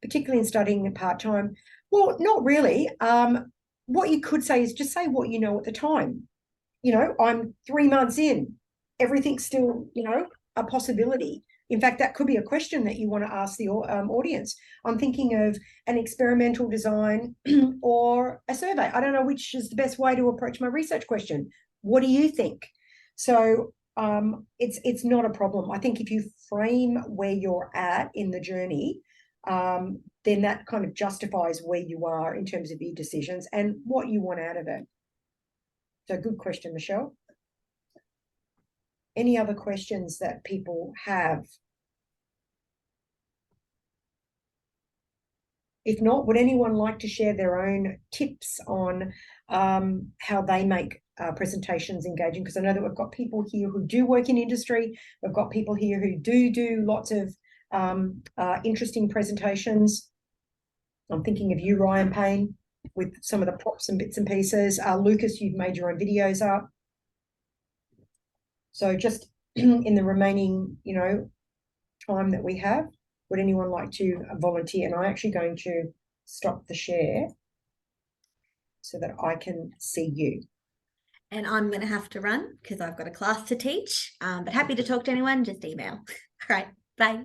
particularly in studying part-time? Well, not really. What you could say is just say what you know at the time. I'm 3 months in. Everything's still, a possibility. In fact, that could be a question that you want to ask the audience. I'm thinking of an experimental design or a survey. I don't know which is the best way to approach my research question. What do you think? So it's not a problem. I think if you frame where you're at in the journey, then that kind of justifies where you are in terms of your decisions and what you want out of it. So good question, Michelle. Any other questions that people have? If not, would anyone like to share their own tips on how they make presentations engaging? Because I know that we've got people here who do work in industry. We've got people here who do lots of interesting presentations. I'm thinking of you, Ryan Payne, with some of the props and bits and pieces. Lucas, you've made your own videos up. So just in the remaining, time that we have, would anyone like to volunteer? And I'm actually going to stop the share so that I can see you. And I'm going to have to run because I've got a class to teach. But happy to talk to anyone, just email. All right, bye.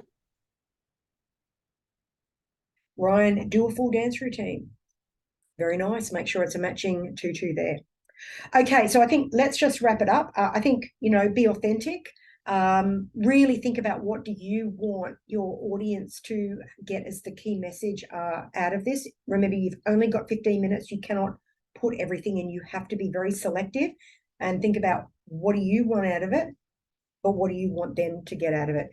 Ryan, do a full dance routine. Very nice. Make sure it's a matching tutu there. Okay, so I think let's just wrap it up. I think, be authentic. Really think about what do you want your audience to get as the key message out of this. Remember, you've only got 15 minutes. You cannot put everything in. You have to be very selective and think about what do you want out of it, but what do you want them to get out of it.